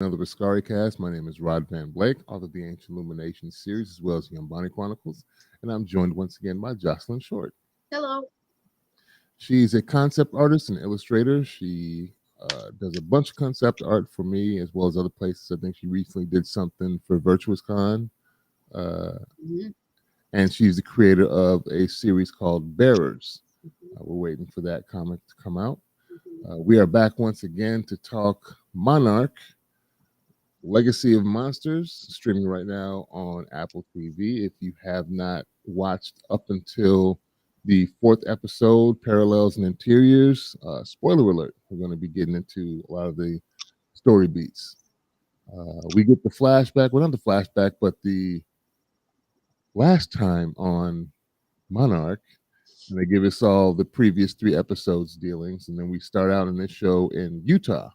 Another Askari cast. My name is Rod Van Blake, author of the Ancient Illumination series, as well as the Umbani Chronicles, and I'm joined once again by Jocelyn Short. Hello. She's a concept artist and illustrator. She does a bunch of concept art for me, as well as other places. I think she recently did something for Virtuous Con, uh, Mhm. and she's the creator of a series called Bearers. We're waiting for that comic to come out. We are back once again to talk Monarch, Legacy of Monsters, streaming right now on Apple TV. If you have not watched up until the fourth episode, Parallels and Interiors, spoiler alert, we're going to be getting into a lot of the story beats. We get the flashback, well, not the flashback, but the last time on Monarch, and they give us all the previous three episodes dealings. And then we start out in this show in Utah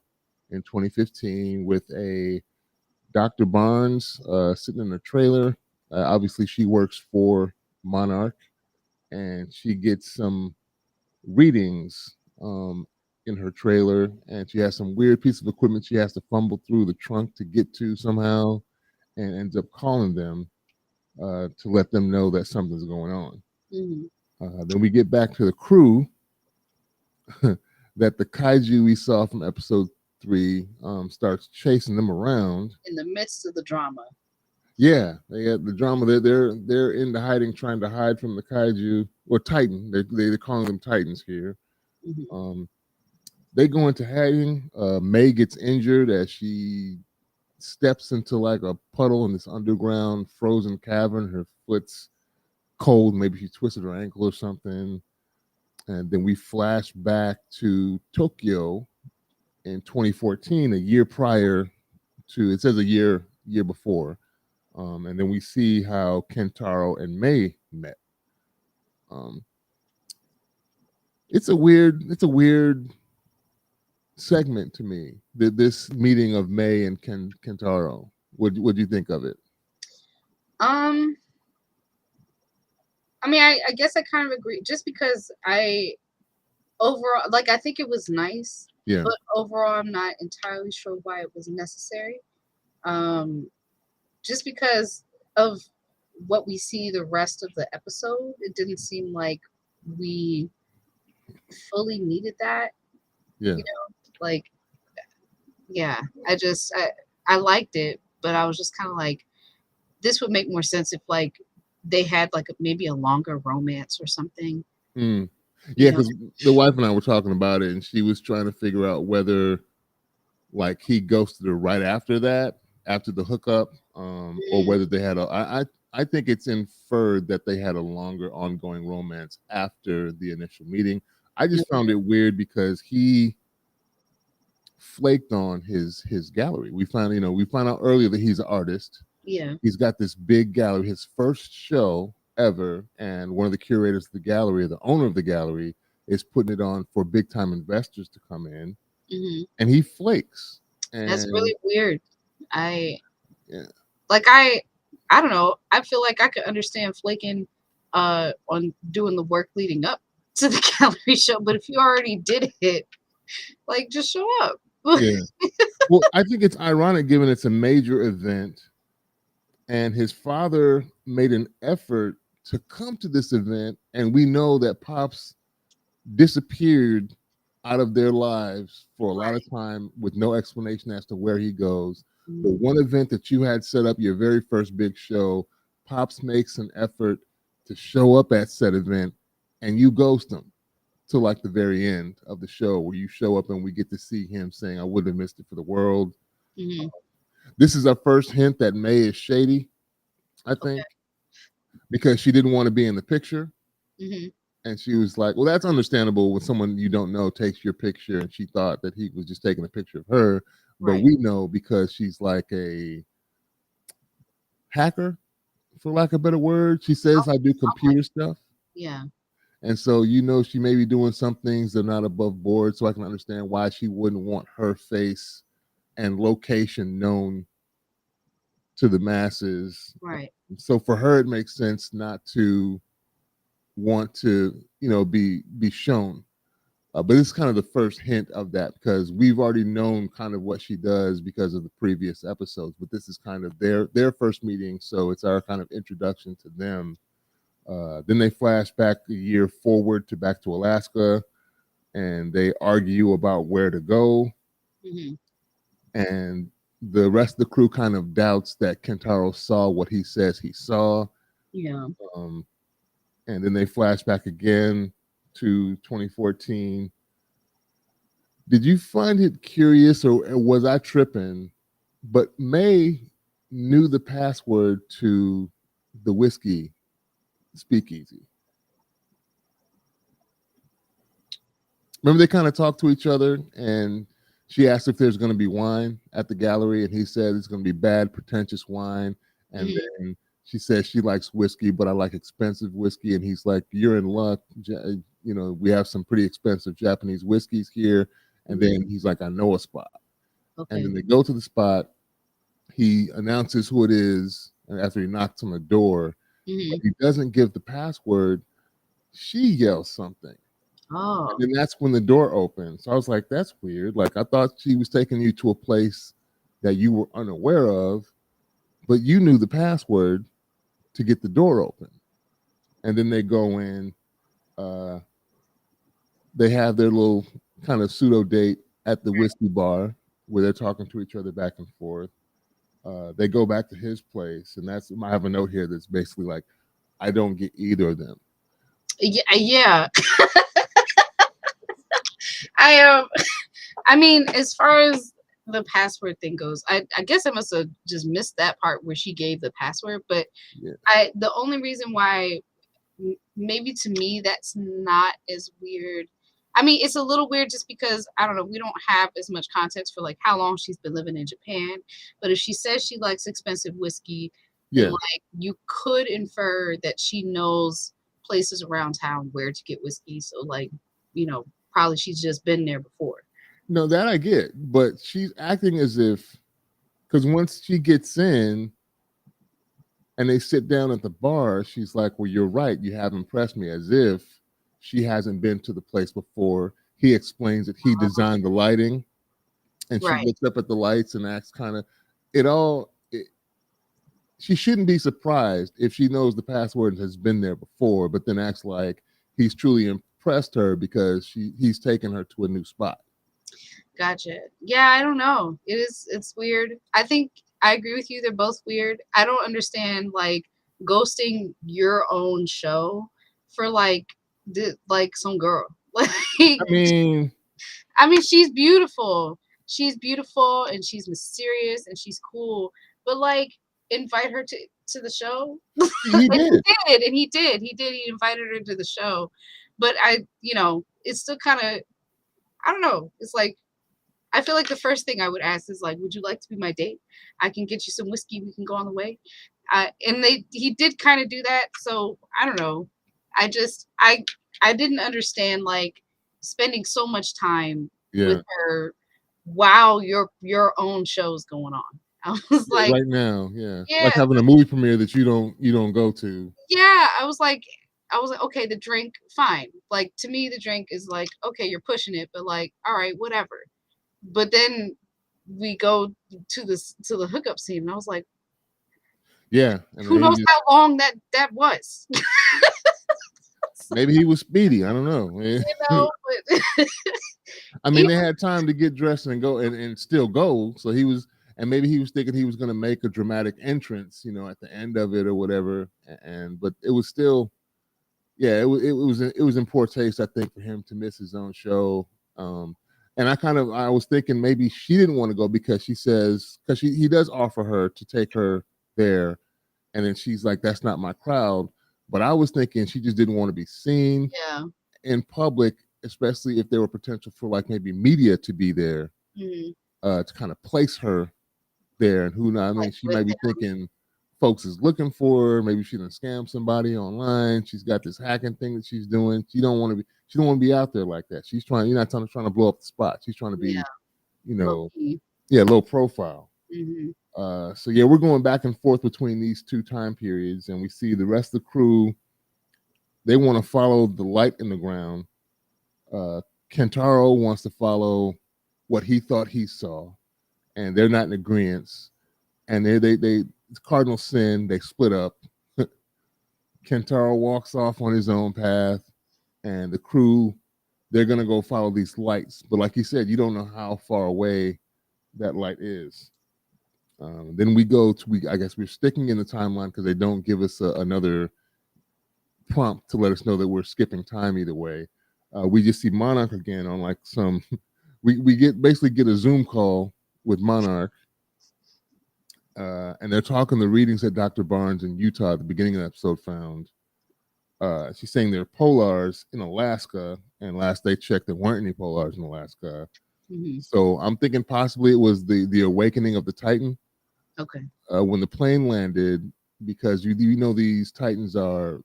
in 2015 with a Dr. Barnes sitting in a trailer. Obviously, she works for Monarch, and she gets some readings in her trailer, and she has some weird piece of equipment she has to fumble through the trunk to get to somehow, and ends up calling them to let them know that something's going on. Mhm. Then we get back to the crew that the kaiju we saw from episode three starts chasing them around. In the midst of the drama. Yeah, they had the drama. They're into hiding, trying to hide from the kaiju or Titan. They're calling them Titans here. Mhm. Um, they go into hiding. May gets injured as she steps into like a puddle in this underground frozen cavern. Her foot's cold. Maybe she twisted her ankle or something. And then we flash back to Tokyo in 2014, a year prior to. It says a year before. And then we see how Kentaro and May met. Um, it's a weird segment to me. This meeting of May and Kentaro. What do you think of it? Um, I guess I kind of agree. Just because I overall, like, I think it was nice, Yeah, but overall, I'm not entirely sure why it was necessary. Um, just because of what we see the rest of the episode, it didn't seem like we fully needed that. yeah, You know, like, yeah, I liked it, but I was just kind of like, this would make more sense if, like, they had, like, maybe a longer romance or something, mm. you Yeah. know? Because the wife and I were talking about it, and she was trying to figure out whether like he ghosted her right after that, after the hookup, or Mm, whether they had a. I think it's inferred that they had a longer ongoing romance after the initial meeting. I just found okay, it weird because he flaked on his gallery. We find out earlier that he's an artist. yeah, He's got this big gallery, his first show ever, and one of the curators of the gallery, the owner of the gallery, is putting it on for big time investors to come in, mhm. and he flakes. That's And really weird. I yeah, like, I don't know, I feel like I could understand flaking, on doing the work leading up to the gallery show, but if you already did it, like, just show up. yeah. Well, I think it's ironic given it's a major event, and his father made an effort to come to this event, and we know that Pops disappeared out of their lives for a lot of Right. time with no explanation as to where he goes. The Mhm. one event that you had set up, your very first big show, Pops makes an effort to show up at said event, and you ghost him to like the very end of the show, where you show up and we get to see him saying, "I wouldn't have missed it for the world." Mhm. This is our first hint that May is shady, I Okay. think, because she didn't want to be in the picture. Mhm. And she was like, well, that's understandable when someone you don't know takes your picture. And she thought that he was just taking a picture of her. But Right. we know because she's like a hacker, for lack of a better word. She says, I do Okay. computer stuff. Yeah. And so, she may be doing some things that are not above board. So I can understand why she wouldn't want her face and location known to the masses. Right. So for her, it makes sense not to want to, be shown. But it's kind of the first hint of that because we've already known kind of what she does because of the previous episodes. But this is kind of their first meeting, so it's our kind of introduction to them. Then they flash back a year forward to back to Alaska, and they argue about where to go. Hmm. And the rest of the crew kind of doubts that Kentaro saw what he says he saw. Yeah. Um, and then they flash back again to 2014. Did you find it curious, or was I tripping? But May knew the password to the whiskey speakeasy. Remember, they kind of talked to each other, and she asked if there's going to be wine at the gallery, and he said it's going to be bad, pretentious wine. And Hmm. then she says she likes whiskey, but I like expensive whiskey. And he's like, "You're in luck. We have some pretty expensive Japanese whiskeys here." And Hmm. then he's like, "I know a spot." And then Okay. they go to the spot. He announces who it is, and after he knocks on the door, but Hmm. he doesn't give the password. She yells something. And Oh. then that's when the door opens. So I was like, that's weird. Like I thought she was taking you to a place that you were unaware of, but you knew the password to get the door open. And then they go in, uh, they have their little kind of pseudo date at the whiskey bar where they're talking to each other back and forth. They go back to his place, and I have a note here that's basically like, I don't get either of them. Yeah. Yeah. I I mean, as far as the password thing goes, I guess I must have just missed that part where she gave the password. But Yeah, the only reason why maybe to me that's not as weird. I mean, it's a little weird just because I don't know. We don't have as much context for like how long she's been living in Japan. But if she says she likes expensive whiskey, then yeah. like you could infer that she knows places around town where to get whiskey. So like, probably she's just been there before. No, that I get, but she's acting as if because once she gets in and they sit down at the bar, she's like, "Well, you're right. You have impressed me," as if she hasn't been to the place before. He explains that he designed the lighting, and she Right. looks up at the lights and acts kind of. It all. She shouldn't be surprised if she knows the password and has been there before, but then acts like he's truly impressed her because he's taken her to a new spot. Gotcha. Yeah, I don't know. It's weird. I think I agree with you. They're both weird. I don't understand like ghosting your own show for like some girl. Like I mean, I mean she's beautiful. She's beautiful and she's mysterious and she's cool. But like invite her to the show. he And did. he did. He did. He invited her to the show. But it's still kind of I don't know. It's like I feel like the first thing I would ask is like, "Would you like to be my date? I can get you some whiskey. We can go on the way." And he did kind of do that. So I don't know. I just I didn't understand like spending so much time with Yeah. her while your own show's going on. I was Yeah, like, right now, yeah. Like yeah, having a movie premiere that you don't go to. yeah. I was like, okay, the drink, fine. Like to me, the drink is like, okay, you're pushing it, but like, all right, whatever. But then we go to the hookup scene, and I was like, Yeah, and who then he knows just how long that was, so, maybe he was speedy. I don't know. but I mean, even they had time to get dressed and go and still go. So he was, and maybe he was thinking he was going to make a dramatic entrance, at the end of it or whatever. And but it was still, yeah, it was in poor taste, I think, for him to miss his own show. Um, and I was thinking maybe she didn't want to go because she says because he does offer her to take her there, and then she's like, "That's not my crowd." But I was thinking she just didn't want to be seen yeah, in public, especially if there were potential for like maybe media to be there mhm, to kind of place her there. And who knows? I mean, like she with might be him, thinking folks is looking for her. Maybe she done scam somebody online. She's got this hacking thing that she's doing. She don't want to be out there like that. She's trying. You're not trying to blow up the spot. She's trying to be, yeah, you low know, key, yeah, low profile. mhm, So yeah, we're going back and forth between these two time periods, and we see the rest of the crew. They want to follow the light in the ground. Uh, Kentaro wants to follow what he thought he saw, and they're not in agreement. And they cardinal sin. They split up. Kentaro walks off on his own path, and the crew, they're gonna go follow these lights. But like you said, you don't know how far away that light is. Then we go to I guess we're sticking in the timeline because they don't give us another prompt to let us know that we're skipping time either way. We just see Monarch again on like some. We basically get a Zoom call with Monarch, and they're talking the readings that Dr. Barnes in Utah at the beginning of the episode found. She's saying there are polars in Alaska, and last they checked, there weren't any polars in Alaska. Mm-hmm. So I'm thinking possibly it was the awakening of the Titan. Okay. When the plane landed, because you know these Titans are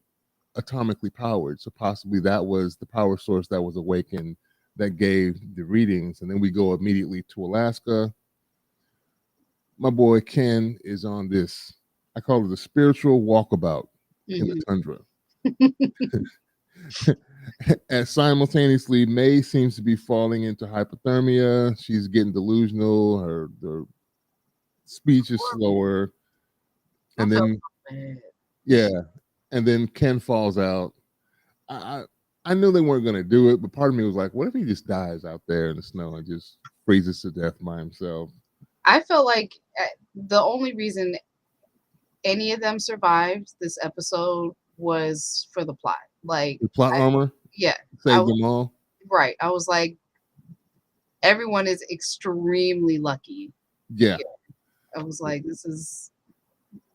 atomically powered, so possibly that was the power source that was awakened that gave the readings. And then we go immediately to Alaska. My boy Ken is on this, I call it a spiritual walkabout in the tundra. And simultaneously, May seems to be falling into hypothermia. She's getting delusional. Her speech is slower. And then, yeah, and then Ken falls out. I I knew they weren't going to do it, but part of me was like, what if he just dies out there in the snow and just freezes to death by himself? I felt like the only reason any of them survived this episode was for the plot. Like, The plot armor yeah, saved them all. Right. I was like, everyone is extremely lucky. Yeah. I was like, this is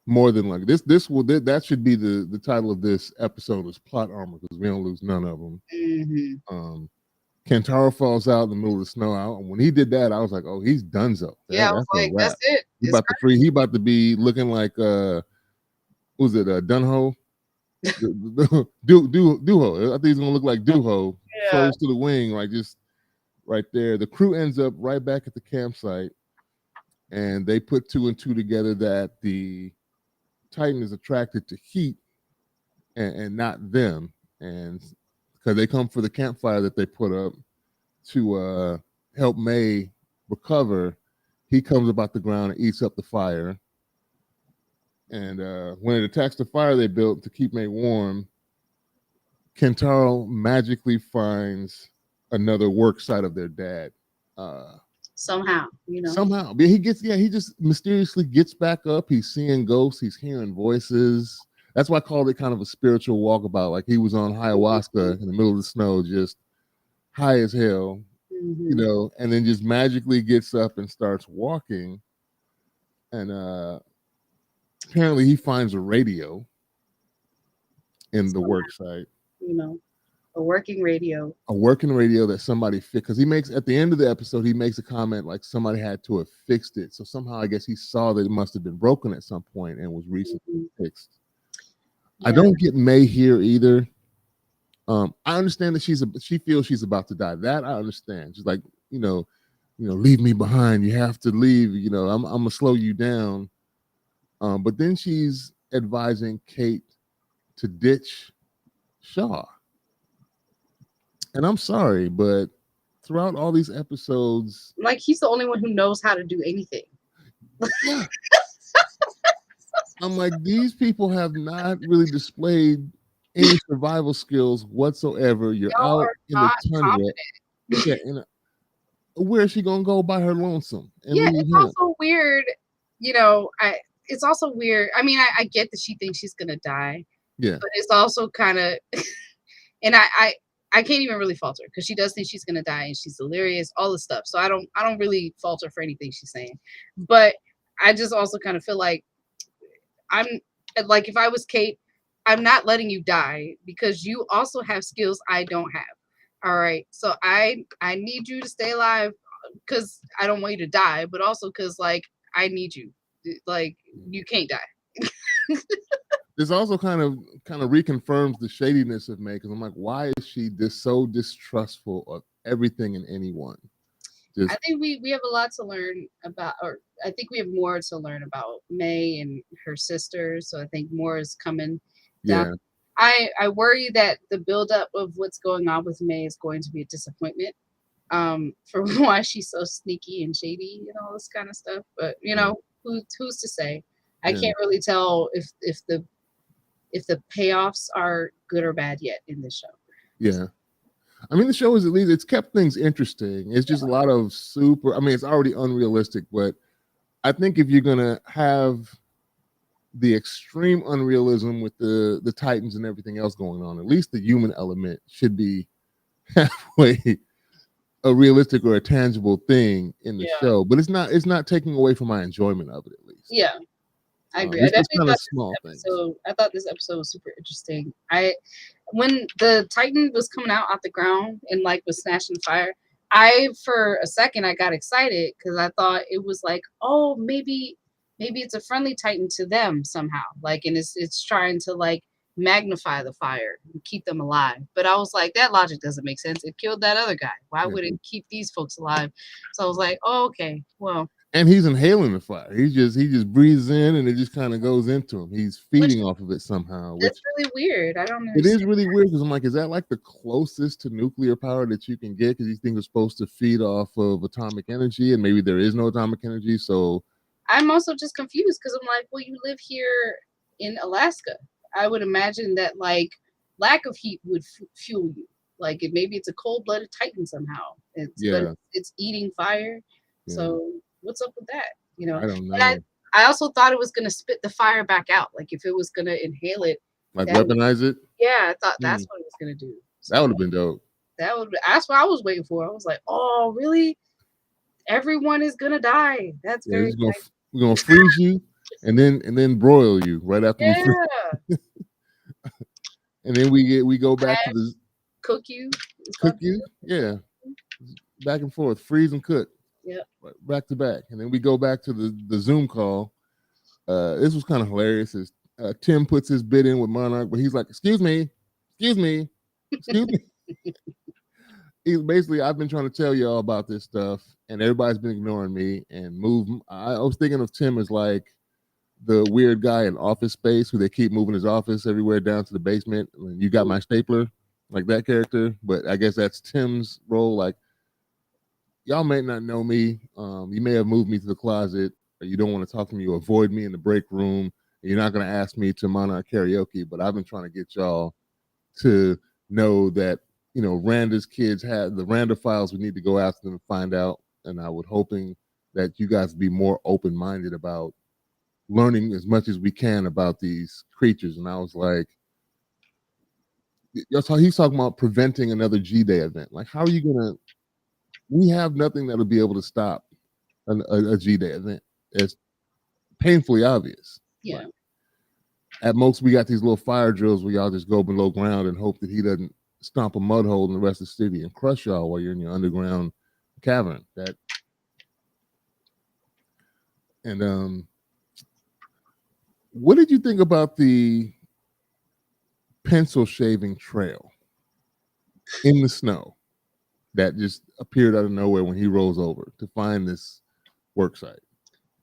more than lucky. That should be the title of this episode is plot armor because we don't lose none of them. Mm-hmm. Kentaro falls out in the middle of the snow out, and when he did that, I was like, oh, he's donezo. Yeah, I was like, that's it. He about to free. He about to be looking like who's it? Dunho. Duho. I think he's gonna look like Duho. Yeah. Froze to the wing, like just right there. The crew ends up right back at the campsite, and they put two and two together that the Titan is attracted to heat and not them, and because they come for the campfire that they put up to help May recover. He comes about the ground and eats up the fire. And when it attacks the fire they built to keep May warm, Kentaro magically finds another work site of their dad. Somehow, Somehow. He just mysteriously gets back up. He's seeing ghosts. He's hearing voices. That's why I called it kind of a spiritual walkabout. Like he was on ayahuasca in the middle of the snow, just high as hell, and then just magically gets up and starts walking. And apparently he finds a radio in the work site. A working radio. A working radio that somebody fixed. Because he makes, at the end of the episode, he makes a comment like somebody had to have fixed it. So somehow I guess he saw that it must have been broken at some point and was recently fixed. Yeah. I don't get May here either. I understand that she feels she's about to die. That I understand. She's like, leave me behind. You have to leave. I'm gonna slow you down. But then she's advising Kate to ditch Shaw. And I'm sorry, but throughout all these episodes, like he's the only one who knows how to do anything. Yeah. I'm like, these people have not really displayed any survival skills whatsoever. You're out in the tundra. Yeah, where is she gonna go by her lonesome? And it's also weird. It's also weird. I mean, I get that she thinks she's gonna die. Yeah, but it's also kind of, and I can't even really fault her because she does think she's gonna die and she's delirious, all this stuff. So I don't really fault her for anything she's saying. But I just also kind of feel like I'm like, if I was Kate, I'm not letting you die because you also have skills I don't have. All right. So I need you to stay alive because I don't want you to die, but also because like I need you. Like you can't die. This also kind of reconfirms the shadiness of May because I'm like, why is she so distrustful of everything and anyone? I think we have a lot to learn about, or I think we have more to learn about May and her sister. So I think more is coming down. Yeah. I worry that the buildup of what's going on with May is going to be a disappointment for why she's so sneaky and shady and all this kind of stuff. But Yeah. who's to say? I Yeah. can't really tell if the payoffs are good or bad yet in this show. Yeah. I mean, the show is at least it's kept things interesting. It's just a lot of super. I mean, it's already unrealistic, but I think if you're gonna have the extreme unrealism with the Titans and everything else going on, at least the human element should be halfway a realistic or a tangible thing in the Yeah, show. But it's not taking away from my enjoyment of it at least. yeah, I agree. I It's just definitely kind of thought small things. I thought this episode was super interesting. I when the Titan was coming out the ground and like was snatching fire, I for a second I got excited because I thought it was like, oh, maybe it's a friendly Titan to them somehow. Like, and it's trying to like magnify the fire and keep them alive. But I was like, that logic doesn't make sense. It killed that other guy. Why Yeah. would it keep these folks alive? So I was like, oh, okay, well, And he's inhaling the fire. He just breathes in and it just kind of goes into him. He's which feeding off of it somehow, that's which really weird. I don't it is understand. really weird because I'm like, is that like the closest to nuclear power that you can get? Because these things are supposed to feed off of atomic energy, and maybe there is no atomic energy. So I'm also just confused because I'm like, well, you live here in Alaska. I would imagine that like lack of heat would fuel you. Like maybe it's a cold-blooded titan somehow. But yeah, it's eating fire. yeah, So what's up with that? I don't And know. I also thought it was gonna spit the fire back out. Like if it was gonna inhale it, Like that would, weaponize it. yeah, I thought that's Mm, what it was gonna do. that So would have been dope. that's what I was waiting for. I was like, oh, really? Everyone is gonna die. That's Yeah, very we're gonna freeze you, and then broil you right after we freeze, yeah. and then we go back to the Cook you. It's cook called you. Yeah, back and forth, freeze and cook, yep. right, back to back, and then we go back to the Zoom call. This was kind of hilarious. As Tim puts his bid in with Monarch, but he's like, "Excuse me, excuse me, excuse me." He's basically, I've been trying to tell y'all about this stuff, and everybody's been ignoring me and move. I was thinking of Tim as like the weird guy in Office Space who they keep moving his office everywhere down to the basement. And you got my stapler, like that character. But I guess that's Tim's role. Like, y'all may not know me. You may have moved me to the closet, or you don't want to talk to me. You avoid me in the break room. And you're not going to ask me to Monarch karaoke. But I've been trying to get y'all to know that Randa's kids had the Randa files. We need to go after them and find out. And I was hoping that you guys would be more open minded about learning as much as we can about these creatures. And I was like, he's talking about preventing another G-Day event. Like, how are you gonna? We have nothing that'll be able to stop a G-Day event. It's painfully obvious. Yeah. Like, at most, we got these little fire drills where y'all just go below ground and hope that he doesn't stomp a mud hole in the rest of the city and crush y'all while you're in your underground cavern. That and what did you think about the pencil shaving trail in the snow that just appeared out of nowhere when he rolls over to find this work site?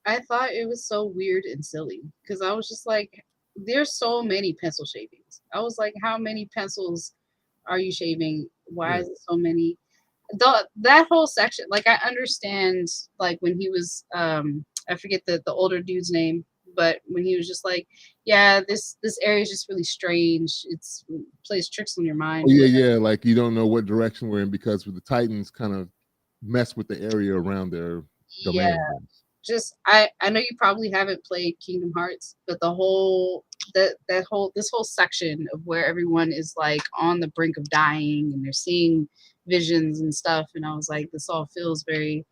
I thought it was so weird and silly because I was just like, there's so many pencil shavings. I was like, how many pencils are you shaving? Why Yeah. is it so many? That whole section, like I understand, like when he was, I forget the older dude's name, but when he was just like, yeah, this area is just really strange. It's plays tricks on your Oh mind. yeah, yeah. Like you don't know what direction we're in because the Titans kind of mess with the area around their Yeah, domain. I guess. just I know you probably haven't played Kingdom Hearts, but the whole that whole this whole section of where everyone is like on the brink of dying and they're seeing visions and stuff, and I was like, this all feels very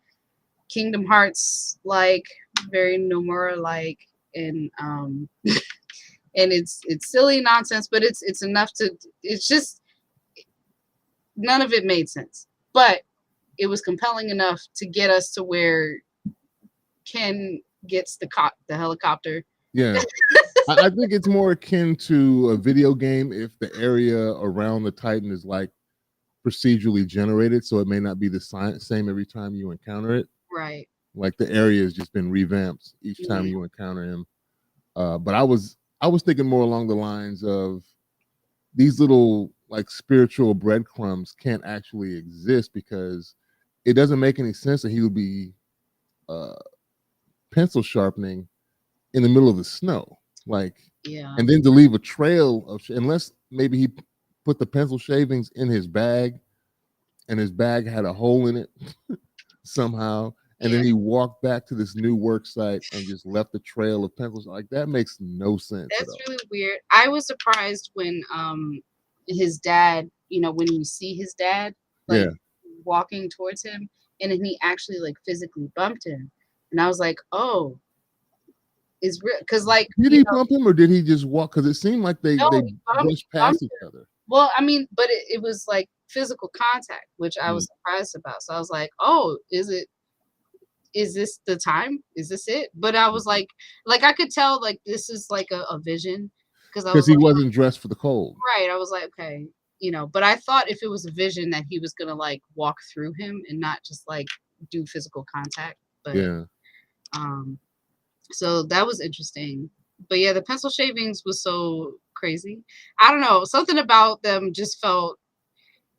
Kingdom Hearts like, very Nomura like, and and it's silly nonsense, but it's enough to it's just none of it made sense, but it was compelling enough to get us to where Ken gets the helicopter. Yeah, I think it's more akin to a video game if the area around the Titan is like procedurally generated, so it may not be the same every time you encounter it. Right. Like the area has just been revamped each time Mhm. you encounter him. But I was thinking more along the lines of these little like spiritual breadcrumbs can't actually exist because it doesn't make any sense that he would be uh, pencil sharpening in the middle of the snow, like, Yeah. and then to leave a trail of unless maybe he put the pencil shavings in his bag, and his bag had a hole in it somehow, and Yeah. then he walked back to this new work site and just left a trail of pencils. Like that makes no sense at That's all. really weird. I was surprised when his dad, when you see his dad like Yeah. walking towards him and then he actually like physically bumped him. And I was like, "Oh, is real." Cuz like, Did he bump him or did he just walk? Because it seemed like they no, they he brushed past bumped each him. other. Well, I mean, but it was like physical contact, which I Mm. was surprised about. So I was like, "Oh, is this the time? Is this it?" But I was like I could tell like this is like a vision because I Because was he like, wasn't dressed for the cold. right. I was like, okay, but I thought if it was a vision that he was gonna like walk through him and not just like do physical contact. But Yeah. um so that was interesting. But yeah, the pencil shavings was so crazy. I don't know, something about them just felt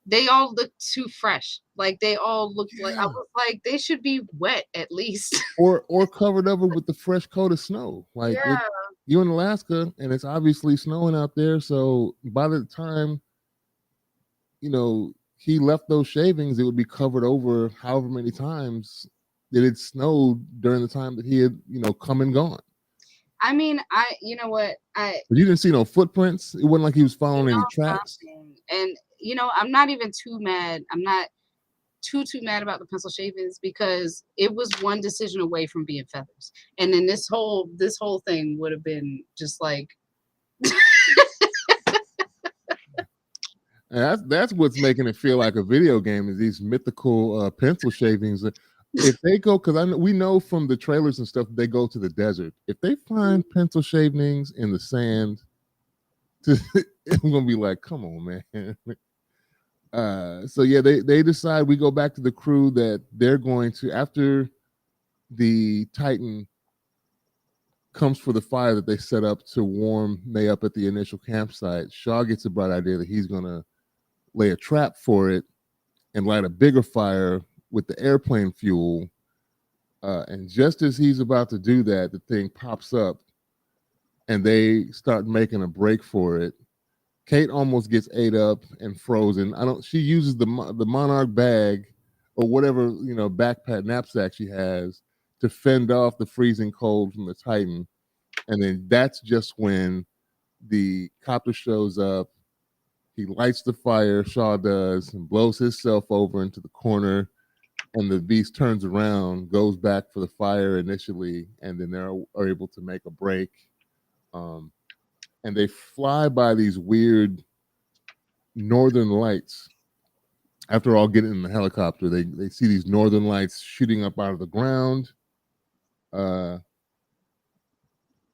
they all looked too fresh. Like they all looked like I Yeah. was like, they should be wet at least. Or covered over with the fresh coat of snow. Like it, Yeah. you're in Alaska and it's obviously snowing out there. So by the time he left those shavings, it would be covered over however many times that it snowed during the time that he had come and gone. I mean, you know what? I But you didn't see no footprints. It wasn't like he was following any tracks. nothing. And I'm not even too mad. I'm not too mad about the pencil shavings because it was one decision away from being feathers. And then this whole thing would have been just like And that's what's making it feel like a video game is these mythical pencil shavings. If they go, because we know from the trailers and stuff, they go to the desert. If they find pencil shavings in the sand, I'm gonna be like, come on, man. So yeah, they decide we go back to the crew that they're going to after the Titan comes for the fire that they set up to warm May up at the initial campsite. Shaw gets a bright idea that he's gonna lay a trap for it and light a bigger fire with the airplane fuel. And just as he's about to do that, the thing pops up and they start making a break for it. Kate almost gets ate up and frozen. I don't. She uses the Monarch bag or whatever backpack knapsack she has to fend off the freezing cold from the Titan, and then that's just when the copter shows up. He lights the fire. Shaw does and blows himself over into the corner, and the beast turns around, goes back for the fire initially, and then they are able to make a break. Um, and they fly by these weird northern lights. After all getting in the helicopter, they see these northern lights shooting up out of the ground, uh,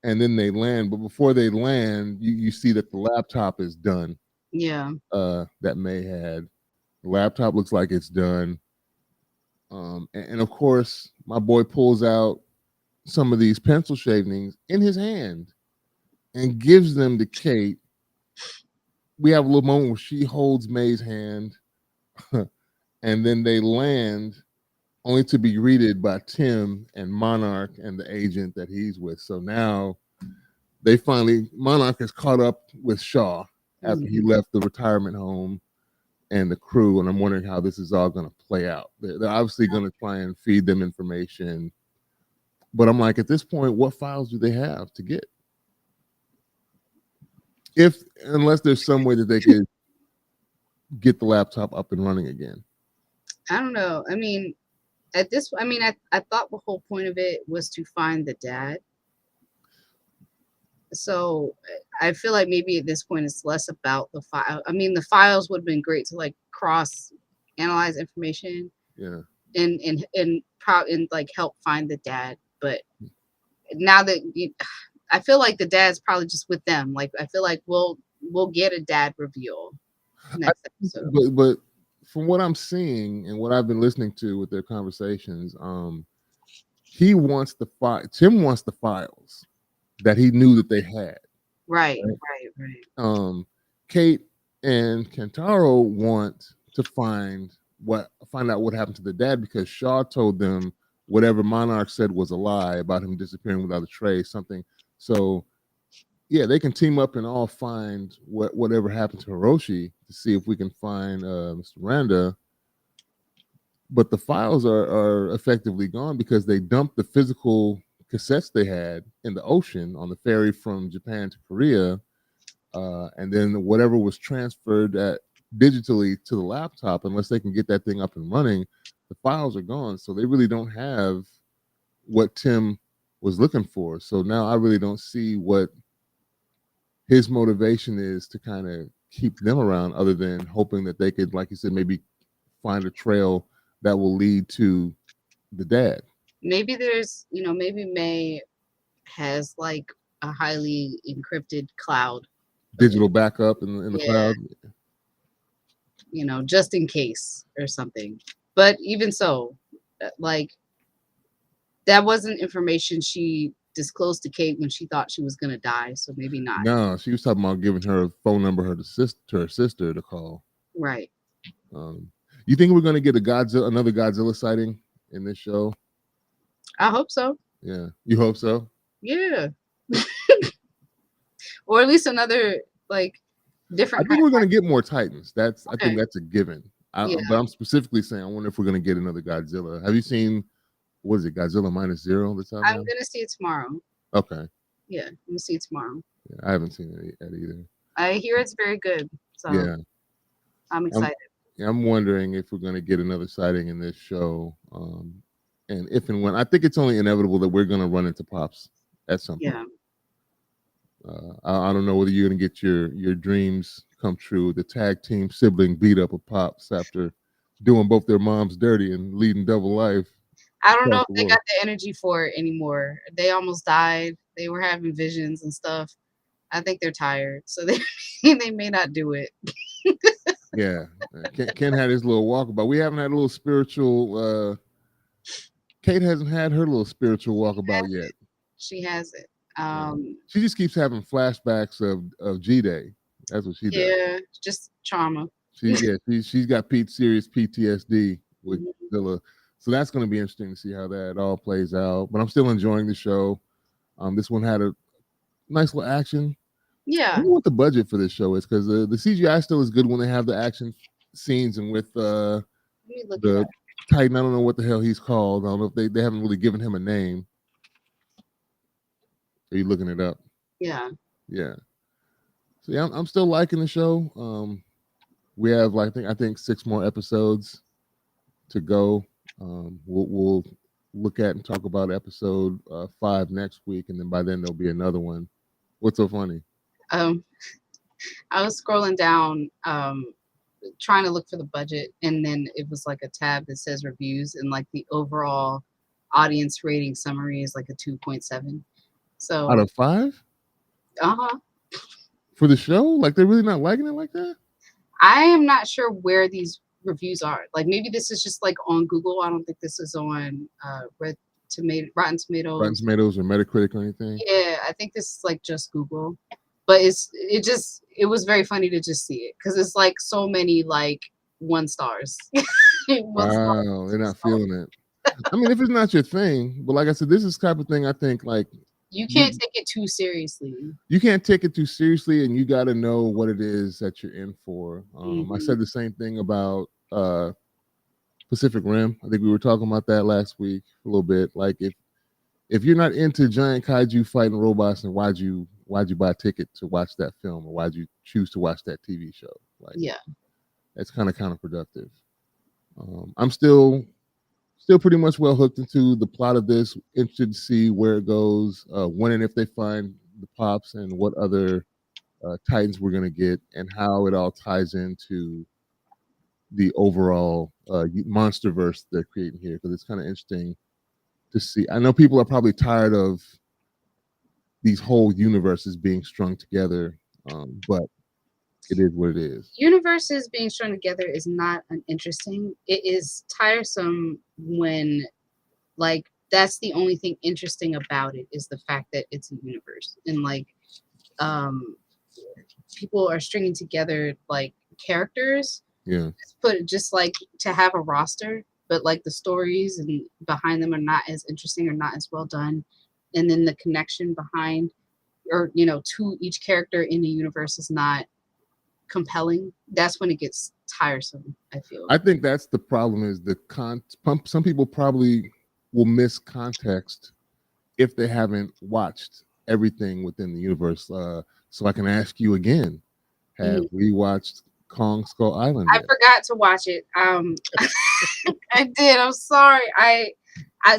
and then they land. But before they land, you see that the laptop is done. yeah. That May had the laptop looks like it's done. And of course, my boy pulls out some of these pencil shavings in his hand and gives them to Kate. We have a little moment where she holds May's hand, and then they land only to be greeted by Tim and Monarch and the agent that he's with. So now Monarch is caught up with Shaw after he Mhm. left the retirement home and the crew. And I'm wondering how this is all going to play out. They're obviously going to try and feed them information. But I'm like, at this point, what files do they have to get? Unless there's some way that they could get the laptop up and running again. I don't know. I mean, I thought the whole point of it was to find the dad. So I feel like maybe at this point it's less about the file. I mean, the files would have been great to like cross analyze information Yeah. and like help find the dad. But now that I feel like the dad's probably just with them. Like I feel like we'll get a dad reveal I, next episode. but from what I'm seeing and what I've been listening to with their conversations, he wants Tim wants the files that he knew that they had. Right, Right? right, right. Kate and Kentaro want to find find out what happened to the dad, because Shaw told them whatever Monarch said was a lie about him disappearing without a trace, something. So yeah, they can team up and all find whatever happened to Hiroshi to see if we can find Mr. Randa. But the files are effectively gone because they dumped the physical cassettes they had in the ocean on the ferry from Japan to Korea, and then whatever was transferred digitally to the laptop, unless they can get that thing up and running, the files are gone. So they really don't have what Tim was looking for. So now I really don't see what his motivation is to kind of keep them around, other than hoping that they could, like you said, maybe find a trail that will lead to the dad. Maybe there's, maybe May has like a highly encrypted cloud of Digital backup in the yeah, cloud. just in case or something. But even so, like that wasn't information she disclosed to Kate when she thought she was gonna die. So maybe not. No, she was talking about giving her a phone number, to her sister to call. Right. Um, you think we're going to get another Godzilla sighting in this show? I hope so. Yeah, you hope so. Yeah. Or at least another like I different kind think we're going to get more Titans. of I think okay. that's a given. Yeah. But I'm specifically saying I wonder if we're going to get another Godzilla. Have you seen, what is it, Godzilla Minus Zero that's out I'm now? gonna see it tomorrow. Okay, Yeah, I'm gonna see it tomorrow. yeah, I haven't seen it yet either. I hear it's very good. So Yeah, I'm I'm excited. I'm wondering if we're going to get another sighting in this show, and if and when. I think it's only inevitable that we're going to run into Pops at some point. Yeah. I don't know whether you're going to get your dreams come true. The tag team sibling beat up of Pops after doing both their moms dirty and leading double life I don't know across if the they world. got the energy for it anymore. They almost died. They were having visions and stuff. I think they're tired, so they they may not do it. Yeah, Ken had his little walkabout. We haven't had a little spiritual. Kate hasn't had her little spiritual walkabout yet. She has it. She just keeps having flashbacks of G Day. That's what she does. Yeah, just trauma. She's got serious PTSD with Mhm. Zilla. So that's going to be interesting to see how that all plays out. But I'm still enjoying the show. This one had a nice little action. I Yeah. wonder what the budget for this show is, because the CGI still is good when they have the action scenes, and with Let me look it the up. Titan. I don't know what the hell he's called. I don't know if they haven't really given him a name. Are you looking it up? Yeah. Yeah. So yeah, I'm still liking the show. We have like I think 6 more episodes to go. We'll look at and talk about episode 5 next week, and then by then there'll be another one. What's so funny? Um, I was scrolling down, trying to look for the budget, and then it was like a tab that says reviews, and like the overall audience rating summary is like a 2.7. Out So, of 5 uh-huh. for the show, like they're really not liking it like that. I am not sure where these reviews are. Like maybe this is just like on Google. I don't think this is on Rotten Rotten Tomatoes. Tomatoes or Metacritic or anything. Yeah, I think this is like just Google. But it was very funny to just see it because it's like so many like 1 stars. 1 star. Wow, they're not feeling it. I mean, if it's not your thing, but like I said, this is the type of thing I think like You can't you take it too seriously. you can't take it too seriously, and you got to know what it is that you're in for. I Mhm. said the same thing about Pacific Rim. I think we were talking about that last week a little bit. Like if you're not into giant kaiju fighting robots, then why'd you buy a ticket to watch that film, or why'd you choose to watch that TV show? Like Yeah. that's kind of counterproductive. I'm still pretty much well hooked into the plot of this. Interested to see where it goes, when and if they find the Pops, and what other Titans we're gonna get, and how it all ties into the overall monster verse they're creating here. Because it's kind of interesting to see. I know people are probably tired of these whole universes being strung together, but it is what it is. Universes being strung together is not uninteresting. It is tiresome when like that's the only thing interesting about it is the fact that it's a universe and like um people are stringing together like characters Yeah. Put it just like to have a roster, but like the stories and behind them are not as interesting or not as well done, and then the connection behind or to each character in the universe is not compelling. That's when it gets tiresome, I feel. I think that's the problem is some people probably will miss context if they haven't watched everything within the universe. So I can ask you again, have Mhm. we watched Kong Skull Island I yet? forgot to watch it. I did. I'm sorry. I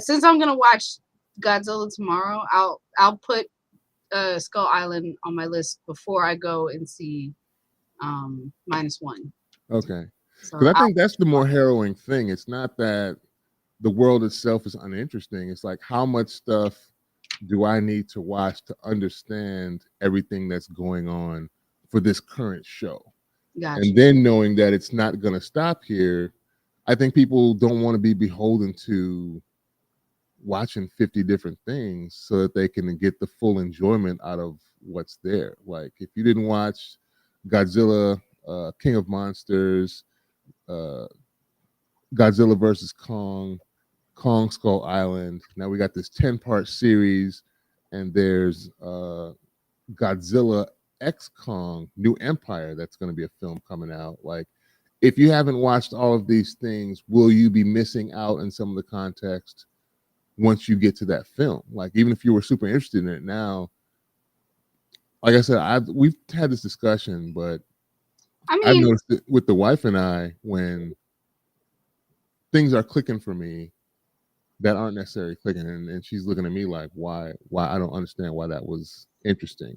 since I'm gonna watch Godzilla tomorrow, I'll put Skull Island on my list before I go and see minus one. Okay. So Because I I'll think that's the more harrowing thing. It's not that the world itself is uninteresting. It's like how much stuff do I need to watch to understand everything that's going on for this current show? got And you. then knowing that it's not going to stop here, I think people don't want to be beholden to watching 50 different things so that they can get the full enjoyment out of what's there. Like if you didn't watch Godzilla, King of Monsters, uh, Godzilla versus Kong, Kong Skull Island. Now we got this 10-part series, and there's Godzilla X Kong New Empire that's going to be a film coming out. Like, if you haven't watched all of these things, will you be missing out in some of the context once you get to that film? Like, even if you were super interested in it now, like I said, we've had this discussion, but I I've mean, noticed it with the wife and I when things are clicking for me that aren't necessarily clicking, and she's looking at me like, why I don't understand why that was interesting.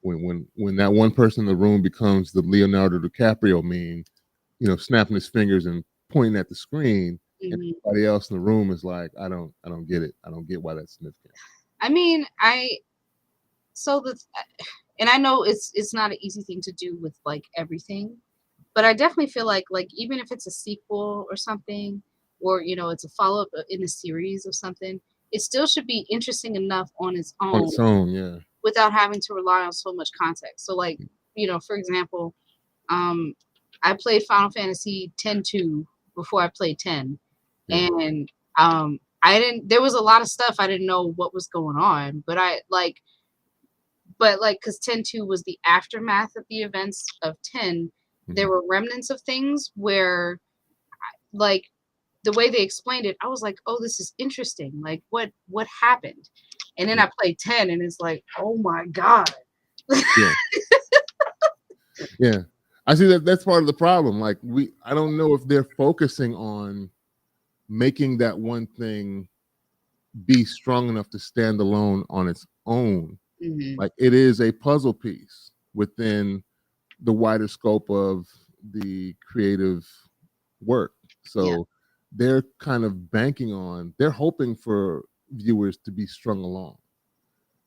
When that one person in the room becomes the Leonardo DiCaprio meme, snapping his fingers and pointing at the screen, and mhm. everybody else in the room is like, I don't get it. I don't get why that's significant. I mean, I so the and I know it's not an easy thing to do with like everything, but I definitely feel like even if it's a sequel or something, or it's a follow up in a series of something, it still should be interesting enough on its On own its own, yeah. without having to rely on so much context. So like for example, um, I played Final Fantasy 10-2 before I played 10, Yeah. and I didn't. There was a lot of stuff I didn't know what was going on, but because 10-2 was the aftermath of the events of 10, there Mhm. were remnants of things where like the way they explained it, I was like, oh, this is interesting. Like what happened? And then Yeah. I played 10 and it's like, oh my God. Yeah. Yeah. I see that's part of the problem. Like I don't know if they're focusing on making that one thing be strong enough to stand alone on its own. Hmm. Like it is a puzzle piece within the wider scope of the creative work. Yeah. So they're kind of they're hoping for viewers to be strung along.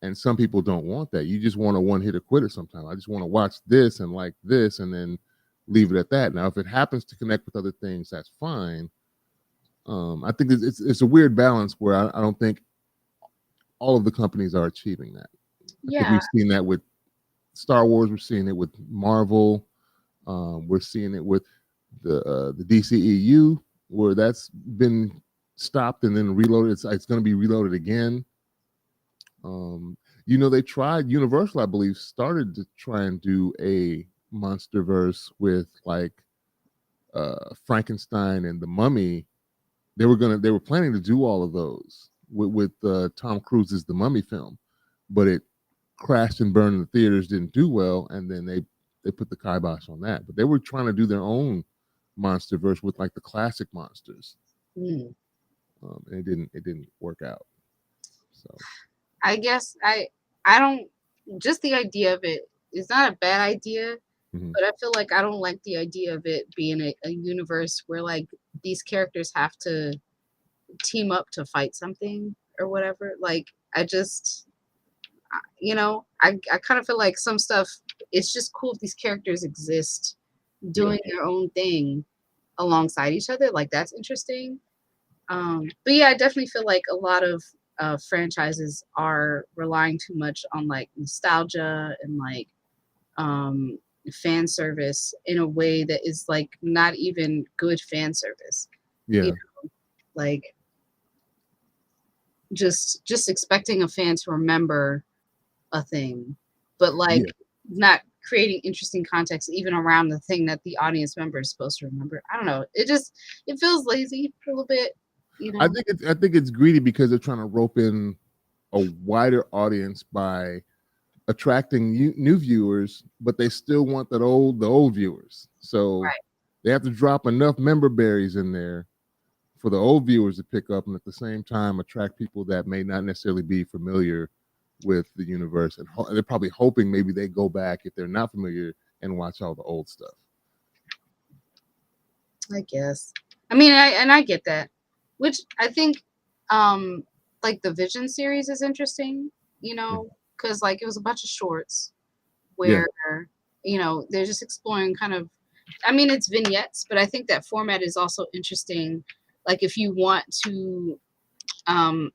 And some people don't want that. You just want a one hitter quitter sometimes. I just want to watch this and like this and then leave it at that. Now, if it happens to connect with other things, that's fine. I think it's a weird balance where I don't think all of the companies are achieving that. I think Yeah. we've seen that with Star Wars. We're seeing it with Marvel. We're seeing it with the DCEU, where that's been stopped and then reloaded. It's going to be reloaded again. Um, they tried. Universal, I believe, started to try and do a monster verse with like Frankenstein and the Mummy. They were planning to do all of those with Tom Cruise's The Mummy film, but it crashed and burned in the theaters, didn't do well, and then they put the kibosh on that. But they were trying to do their own monster verse with like the classic monsters, Mm. and it didn't work out. So I guess I don't just the idea of it is not a bad idea, mhm. but I feel like I don't like the idea of it being a universe where like these characters have to team up to fight something or whatever. Like I just I kind of feel like some stuff it's just cool if these characters exist Yeah, doing their own thing alongside each other. Like that's interesting. But yeah, I definitely feel like a lot of franchises are relying too much on like nostalgia and like fan service in a way that is like not even good fan service. Yeah. You know, like just expecting a fan to remember a thing, but like Yeah. not creating interesting context even around the thing that the audience member is supposed to remember. I don't know. It feels lazy a little bit, you I know. think it's greedy because they're trying to rope in a wider audience by attracting new viewers, but they still want the old viewers. So Right. they have to drop enough member berries in there for the old viewers to pick up, and at the same time attract people that may not necessarily be familiar with the universe. And they're probably hoping maybe they go back if they're not familiar and watch all the old stuff. I guess. I mean, I get that, which I think, um, like the Vision series is interesting, you know, because like it was a bunch of shorts Yeah, where they're just exploring kind of. I mean, it's vignettes, but I think that format is also interesting. Like if you want to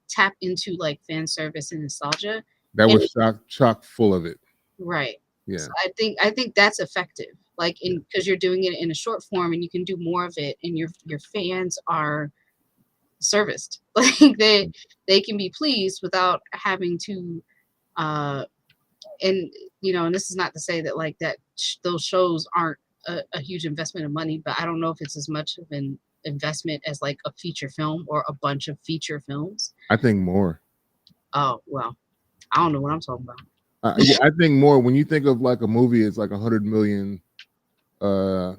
tap into like fan service and nostalgia, that and was chock full of it. right. Yeah, So I think that's effective. Like yeah. because you're doing it in a short form and you can do more of it, and your fans are serviced. Like they can be pleased without having to uh and and this is not to say that like those shows aren't a huge investment of money, but I don't know if it's as much of an investment as like a feature film or a bunch of feature films. I think more. Oh well, I don't know what I'm talking about. Yeah, I think more. When you think of like a movie, it's like 100 million uh,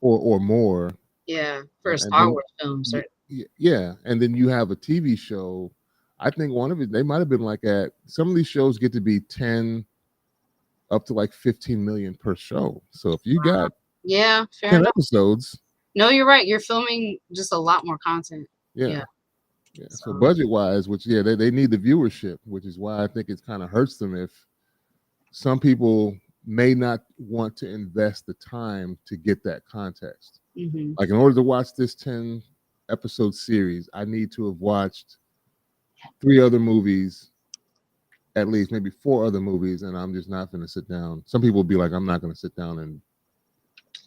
or more, Yeah, for a and Star then Wars film, certainly. yeah, and then you have a TV show. I think one of it they might have been like at some of these shows get to be 10 up to like 15 million per show. So if you got Yeah, fair 10 enough. episodes, No, you're right. You're filming just a lot more content. yeah, Yeah. yeah. So So budget wise, which yeah, they need the viewership, which is why I think it kind of hurts them if some people may not want to invest the time to get that context. hmm Like in order to watch this 10 episode series, I need to have watched 3 other movies, at least maybe 4 other movies, and I'm just not going to sit down. Some people will be like, I'm not going to sit down and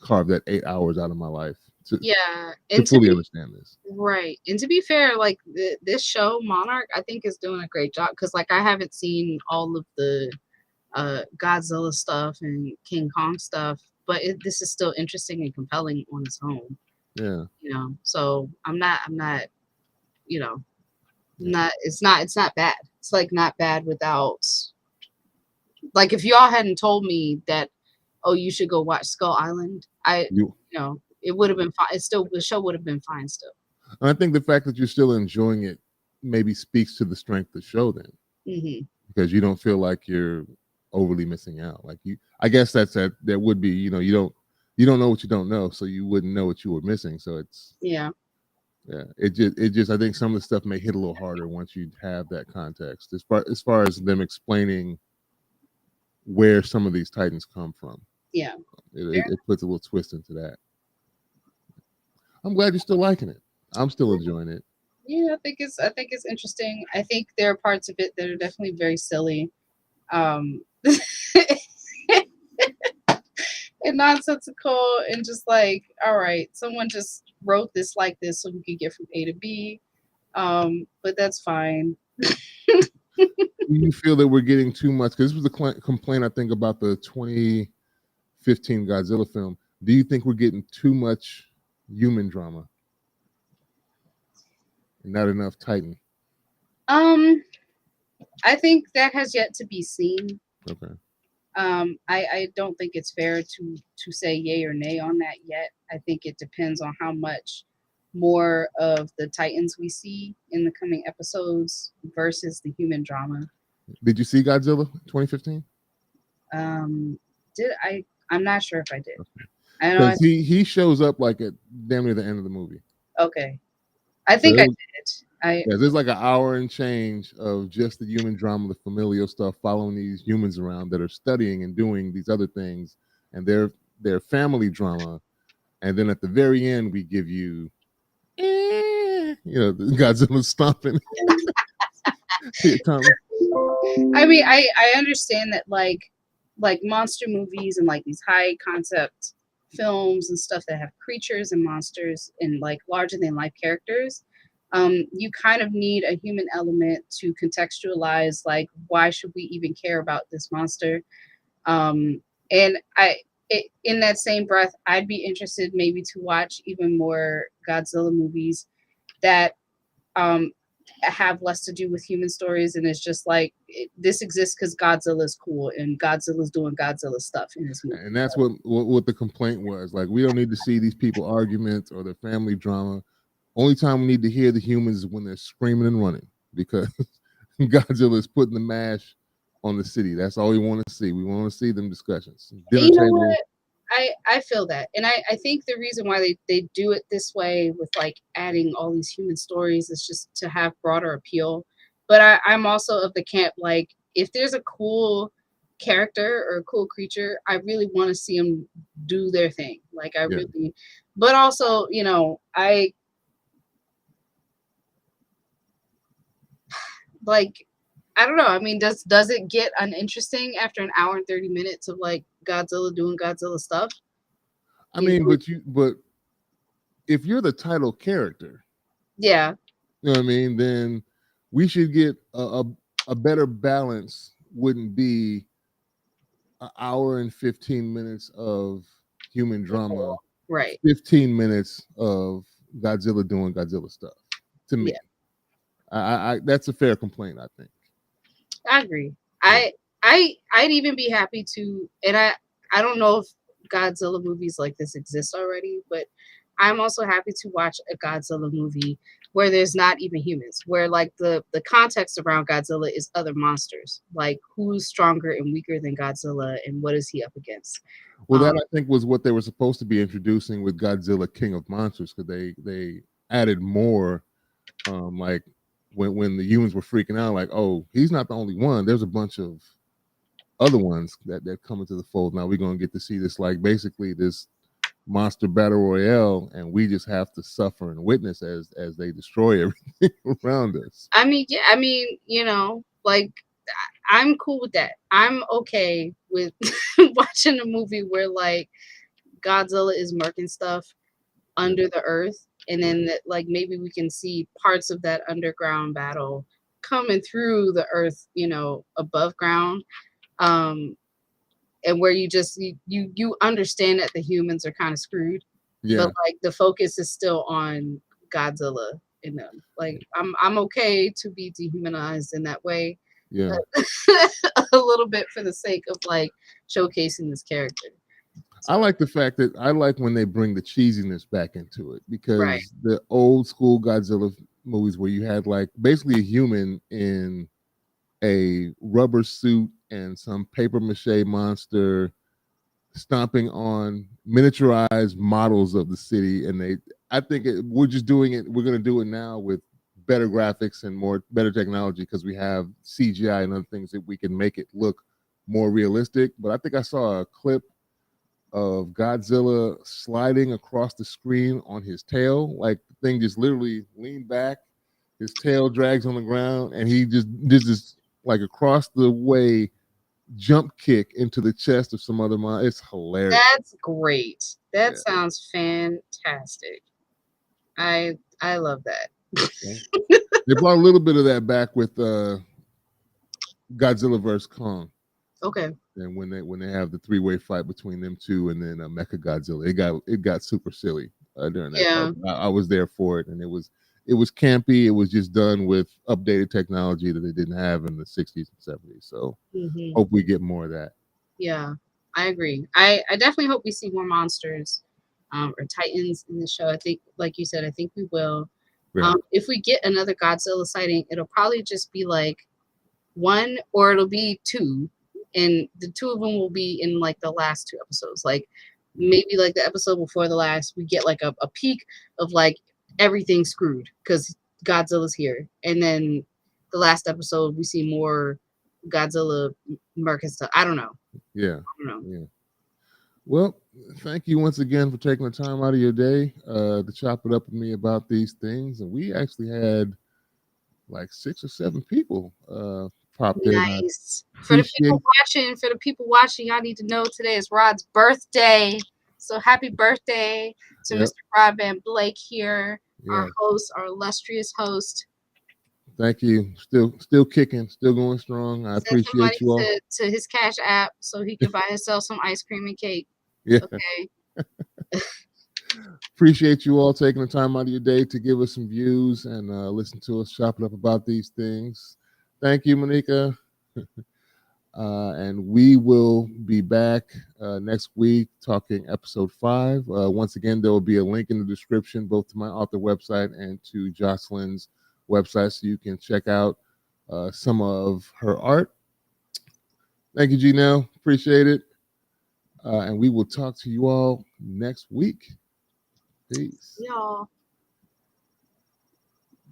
carve that 8 hours out of my life yeah, to and to fully be understand this. right, and to be fair, like this show Monarch, I think is doing a great job because like I haven't seen all of the Godzilla stuff and King Kong stuff, but this is still interesting and compelling on its own. Yeah, So I'm not, you know, yeah. not it's not bad. It's like not bad without like if y'all hadn't told me that, oh, you should go watch Skull Island, You, it would have been fine. It's still the show would have been fine still. and I think the fact that you're still enjoying it maybe speaks to the strength of the show then, hmm because you don't feel like you're overly missing out. Like I guess that would be, you don't know what you don't know, so you wouldn't know what you were missing. So it's Yeah. yeah, it just I think some of the stuff may hit a little harder once you have that context. As far as them explaining where some of these titans come from, Yeah. it puts a little twist into that. I'm glad you're still liking it. I'm still enjoying it. Yeah, I think it's interesting. I think there are parts of it that are definitely very silly. Um and nonsensical and just like, all right, someone just wrote this like this so we could get from A to B. But that's fine. Do you feel that we're getting too much? Because this was a complaint I think about the 2015 Godzilla film. Do you think we're getting too much human drama and not enough Titan? Um, I think that has yet to be seen. Okay. I don't think it's fair to say yay or nay on that yet. I think it depends on how much more of the Titans we see in the coming episodes versus the human drama. Did you see Godzilla 2015? Did I? I'm not sure if I did. I know. Because he shows up like at damn near the end of the movie. Okay. I So think I did. yeah, there's like an hour and change of just the human drama, the familial stuff, following these humans around that are studying and doing these other things, and their family drama. And then at the very end, we give you, Godzilla stomping. I mean, I understand that like like monster movies and like these high concept films and stuff that have creatures and monsters and like larger than life characters, you kind of need a human element to contextualize like why should we even care about this monster. And in that same breath, I'd be interested maybe to watch even more Godzilla movies that um, have less to do with human stories, and it's just like this exists because Godzilla is cool and Godzilla's doing Godzilla stuff in this movie. And that's what the complaint was. Like, we don't need to see these people arguments or their family drama. Only time we need to hear the humans is when they're screaming and running, because Godzilla is putting the mash on the city. That's all we want to see. We want to see them discussions, dinner You know table. what? I feel that. And I think the reason why they do it this way with like adding all these human stories is just to have broader appeal. But I'm also of the camp like if there's a cool character or a cool creature, I really want to see them do their thing. Like I Yeah, really, but also, I like I don't know. I mean, does it get uninteresting after an hour and 30 minutes of like Godzilla doing Godzilla stuff? I You mean, know? but if you're the title character, Yeah. you know what I mean, then we should get a better balance. Wouldn't be an hour and 15 minutes of human drama, Right. 15 minutes of Godzilla doing Godzilla stuff. To me, Yeah. I that's a fair complaint, I think. I agree. Yeah. I'd even be happy to, and I don't know if Godzilla movies like this exist already, but I'm also happy to watch a Godzilla movie where there's not even humans, where like the context around Godzilla is other monsters, like who's stronger and weaker than Godzilla, and what is he up against? Well, that Um, I think was what they were supposed to be introducing with Godzilla King of Monsters, because they added more, like when the humans were freaking out, like, oh, he's not the only one. There's a bunch of other ones that come into the fold. Now we're gonna get to see this, like, basically this monster battle royale, and we just have to suffer and witness as they destroy everything around us. I mean, yeah, I mean, like I'm cool with that. I'm okay with watching a movie where like Godzilla is murking stuff Yeah, under the earth, and yeah, then that, like maybe we can see parts of that underground battle coming through the earth, above ground. Um, and where you just you understand that the humans are kind of screwed, but yeah, like the focus is still on Godzilla in them. Like I'm okay to be dehumanized in that way, yeah. a little bit for the sake of like showcasing this character. I So like the fact that I like when they bring the cheesiness back into it, right, because the old school Godzilla movies where you had like basically a human in a rubber suit and some paper mache monster stomping on miniaturized models of the city, and I think we're just doing it. We're going to do it now with better graphics and more better technology, because we have CGI and other things that we can make it look more realistic. But I think I saw a clip of Godzilla sliding across the screen on his tail. Like, the thing just literally leaned back, his tail drags on the ground, and he just did this like across the way jump kick into the chest of some other mon. It's hilarious. that's great. That Yeah. sounds fantastic. I love that. Yeah. They brought a little bit of that back with Godzilla vs Kong, Okay. and when they have the three-way fight between them two, and then Mecha Godzilla, it got super silly during that fight. Yeah. I was there for it, and it was campy. It was just done with updated technology that they didn't have in the '60s and '70s. So Hmm. hope we get more of that. Yeah. I agree. I definitely hope we see more monsters, or titans in the show. I think, like you said, I think we will. Yeah, If we get another Godzilla sighting, it'll probably just be like one, or it'll be two, and the two of them will be in like the last two episodes. Like yeah, maybe like the episode before the last, we get like a peek of like everything screwed because Godzilla's here, and then the last episode we see more Godzilla murk and stuff. I don't know. yeah, I don't know. yeah. Well, thank you once again for taking the time out of your day to chop it up with me about these things. And we actually had like 6 or 7 people popped in. I Nice. appreciate. For the people watching, y'all need to know today is Rod's birthday. So happy birthday to Yep. Mr. Rod Van Blake here, our Yeah. host, our illustrious host. Thank you. Still kicking. Still going strong. I Send some money appreciate you all. to his Cash App so he can buy himself some ice cream and cake. Yeah. Okay. Appreciate you all taking the time out of your day to give us some views and listen to us chopping up about these things. Thank you, Monica. And we will be back next week talking episode 5. Once again, there will be a link in the description both to my author website and to Jocelyn's website so you can check out some of her art. Thank you, Janelle. Appreciate it. And we will talk to you all next week. Peace. Y'all.